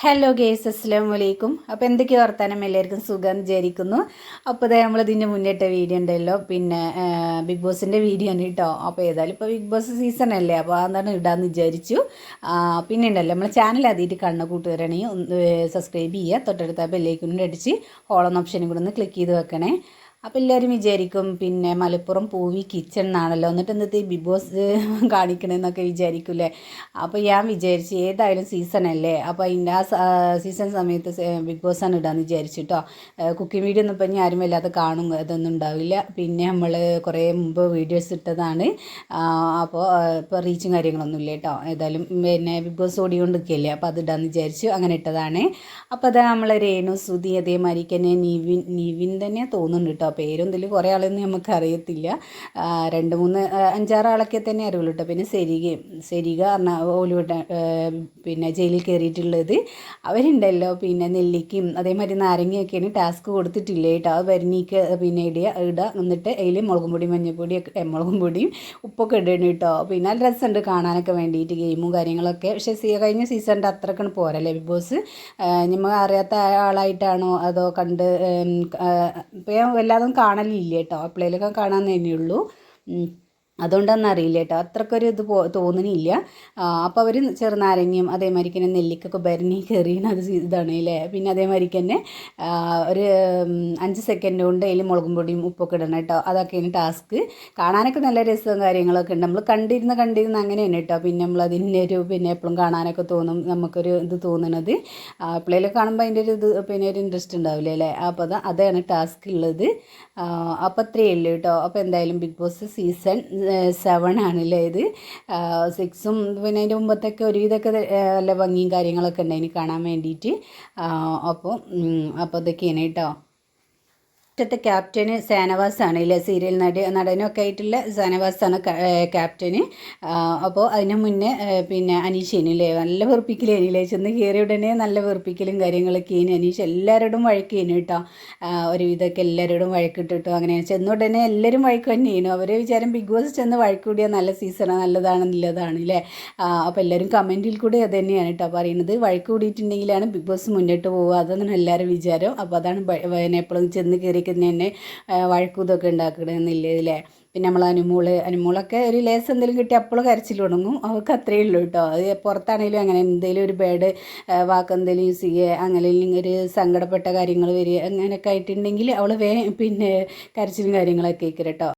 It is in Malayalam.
ഹലോ ഗേസ്, അസ്സലാമു അലൈക്കും. അപ്പോൾ എന്തൊക്കെയാണ് വർത്താനം? എല്ലാവർക്കും സുഖം വിചാരിക്കുന്നു. അപ്പോൾ ഇതേ നമ്മളിതിൻ്റെ മുന്നിട്ട വീഡിയോ ഉണ്ടല്ലോ, പിന്നെ ബിഗ് ബോസിൻ്റെ വീഡിയോ ആണ് കേട്ടോ. അപ്പോൾ ഏതായാലും ഇപ്പോൾ ബിഗ് ബോസ് സീസൺ അല്ലേ, അപ്പോൾ അതാണ് ഇടാമെന്ന് വിചാരിച്ചു. പിന്നെ ഉണ്ടല്ലോ നമ്മളെ ചാനൽ ആദ്യമായിട്ട് കാണുന്ന കൂട്ടുകാരാണെങ്കിൽ ഒന്ന് സബ്സ്ക്രൈബ് ചെയ്യുക, തൊട്ടടുത്ത ബെല്ലൈക്കനും അടിച്ച് ഓളെന്ന ഓപ്ഷനും കൂടെ ഒന്ന് ക്ലിക്ക് ചെയ്ത് വെക്കണേ. അപ്പോൾ എല്ലാവരും വിചാരിക്കും പിന്നെ മലപ്പുറം പൂവി കിച്ചൺ എന്നാണല്ലോ, എന്നിട്ട് ഇന്നത്തെ ബിഗ് ബോസ് കാണിക്കണമെന്നൊക്കെ വിചാരിക്കൂലേ. അപ്പോൾ ഞാൻ വിചാരിച്ചു ഏതായാലും സീസൺ അല്ലേ, അപ്പോൾ അതിൻ്റെ സീസൺ സമയത്ത് ബിഗ് ബോസാണ് ഇടാമെന്ന് വിചാരിച്ചിട്ടോ. കുക്കിംഗ് വീഡിയോ ഒന്നും ഇപ്പം ആരും വല്ലാതെ കാണും അതൊന്നും ഉണ്ടാവില്ല. പിന്നെ നമ്മൾ കുറേ മുമ്പ് വീഡിയോസ് ഇട്ടതാണ്. അപ്പോൾ ഇപ്പോൾ റീച്ചും കാര്യങ്ങളൊന്നും ഇല്ല കേട്ടോ. ഏതായാലും പിന്നെ ബിഗ് ബോസ് ഓടിക്കൊണ്ടിരിക്കുകയല്ലേ, അപ്പോൾ അത് ഇടാമെന്ന് വിചാരിച്ചു, അങ്ങനെ ഇട്ടതാണ്. അപ്പോൾ അത് നമ്മൾ രേണു സുധി അതേമാതിരിക്ക് തന്നെ നിവിൻ തന്നെ തോന്നുന്നുണ്ട് കേട്ടോ. പേരൊന്നിൽ കുറേ ആളൊന്നും നമുക്ക് അറിയത്തില്ല. 2-3-5-6 ആളൊക്കെ തന്നെ അറിയുള്ളൂ കേട്ടോ. പിന്നെ സെരിക പറഞ്ഞാൽ ഓലിവുഡ് പിന്നെ ജയിലിൽ കയറിയിട്ടുള്ളത് അവരുണ്ടല്ലോ. പിന്നെ നെല്ലിക്കയും അതേമാതിരി നാരങ്ങയൊക്കെയാണ് ടാസ്ക് കൊടുത്തിട്ടില്ലേ കേട്ടോ. അത് വരിനീക്ക് പിന്നെ ഇടുക എന്നിട്ട് അതിൽ മുളകും പൊടി മഞ്ഞൾപ്പൊടിയൊക്കെ മുളകും പൊടിയും ഉപ്പൊക്കെ ഇടണം കേട്ടോ. പിന്നെ നല്ല രസമുണ്ട് കാണാനൊക്കെ വേണ്ടിയിട്ട്, ഗെയിമും കാര്യങ്ങളൊക്കെ. പക്ഷേ കഴിഞ്ഞ സീസണിൻ്റെ അത്രക്കാണ് പോരല്ലേ ബിഗ് ബോസ്. നമ്മൾ അറിയാത്ത ആളായിട്ടാണോ അതോ കണ്ട് ഇപ്പോൾ ഞാൻ വല്ലാതും കാണലില്ല കേട്ടോ, എപ്പോഴേലൊക്കെ കാണാൻ തന്നെയുള്ളൂ. അതുകൊണ്ടൊന്നും അറിയില്ല കേട്ടോ, അത്രക്കൊരു ഇത് തോന്നുന്നില്ല. അപ്പോൾ അവർ ചെറുനാരങ്ങയും അതേമാതിരിക്ക് തന്നെ നെല്ലിക്കൊക്കെ ഭരണി കയറിയത് ഇതാണ് അല്ലേ. പിന്നെ അതേമാതിരിക്ക് തന്നെ ഒരു 5 സെക്കൻഡ് കൊണ്ട് അതിൽ മുളകും പൊടിയും ഉപ്പൊക്കെ ഇടണം കേട്ടോ. അതൊക്കെയാണ് ടാസ്ക്. കാണാനൊക്കെ നല്ല രസവും കാര്യങ്ങളൊക്കെ ഉണ്ട്. നമ്മൾ കണ്ടിരുന്ന് അങ്ങനെ തന്നെ കേട്ടോ. പിന്നെ നമ്മൾ അതിൻ്റെ ഒരു പിന്നെ എപ്പോഴും കാണാനൊക്കെ തോന്നും, നമുക്കൊരു ഇത് തോന്നണത്. എപ്പോഴേലും കാണുമ്പോൾ അതിൻ്റെ ഒരു ഇത് പിന്നെ ഒരു ഇൻട്രസ്റ്റ് ഉണ്ടാവില്ലേ അല്ലേ. അപ്പോൾ അതാണ് ടാസ്ക് ഉള്ളത്. അപ്പോൾ അത്രയേ ഉള്ളൂ കേട്ടോ. അപ്പോൾ എന്തായാലും ബിഗ് ബോസ് സീസൺ 7 ആണല്ലേ ഇത്. 6ഉം പിന്നെ അതിൻ്റെ മുമ്പത്തൊക്കെ ഒരുവിധമൊക്കെ നല്ല ഭംഗിയും കാര്യങ്ങളൊക്കെ ഉണ്ടായിന് കാണാൻ വേണ്ടിയിട്ട്. അപ്പോൾ ഇതൊക്കെയാണ് കേട്ടോ. ത്തെ ക്യാപ്റ്റന് ഷാനവാസാണ് ഇല്ലേ, സീരിയൽ നടനൊക്കെ ആയിട്ടുള്ള ഷാനവാസാണ് ക്യാപ്റ്റന്. അപ്പോൾ അതിന് മുന്നേ പിന്നെ അനീഷേനു ഇല്ലേ, നല്ല വെറുപ്പിക്കലേനില്ലേ. ചെന്ന് കയറിയ ഉടനെ നല്ല വെറുപ്പിക്കലും കാര്യങ്ങളൊക്കെ ഇനി അനീഷ് എല്ലാവരോടും വഴക്കേനു കേട്ടോ. ഒരുവിധമൊക്കെ എല്ലാവരോടും വഴക്കിട്ടിട്ടോ. അങ്ങനെ ചെന്ന ഉടനെ എല്ലാവരും വഴക്ക് തന്നെയാണ്. അവരെ വിചാരം ബിഗ് ബോസ് ചെന്ന് വഴക്ക് കൂടിയാൽ നല്ല സീസണാണ്, നല്ലതാണ് അല്ലേ. അപ്പോൾ എല്ലാവരും കമൻറ്റിൽ കൂടെ അത് തന്നെയാണ് കേട്ടോ പറയുന്നത്. വഴക്ക് കൂടിയിട്ടുണ്ടെങ്കിലാണ് ബിഗ് ബോസ് മുന്നോട്ട് പോവുക, അതാണ് എല്ലാവരും വിചാരം. അപ്പോൾ അതാണ് എപ്പോഴും ചെന്ന് കയറി തന്നെ വഴക്കൂതൊക്കെ ഉണ്ടാക്കണമെന്നില്ല ഇതില്ലേ. പിന്നെ നമ്മൾ അനുമോളൊക്കെ ഒരു ലേസ് എന്തെങ്കിലും കിട്ടി അപ്പോൾ കരച്ചിൽ തുടങ്ങും. അവൾക്ക് അത്രയേ ഉള്ളൂ കേട്ടോ. അത് പുറത്താണെങ്കിലും അങ്ങനെ എന്തെങ്കിലും ഒരു ബാഡ് വാക്ക് എന്തെങ്കിലും യൂസ് ചെയ്യുക, അങ്ങനെ ഒരു സങ്കടപ്പെട്ട കാര്യങ്ങൾ വരിക അങ്ങനെയൊക്കെ ആയിട്ടുണ്ടെങ്കിൽ അവൾ പിന്നെ കരച്ചിലും കാര്യങ്ങളൊക്കെ കേൾക്കും കേട്ടോ.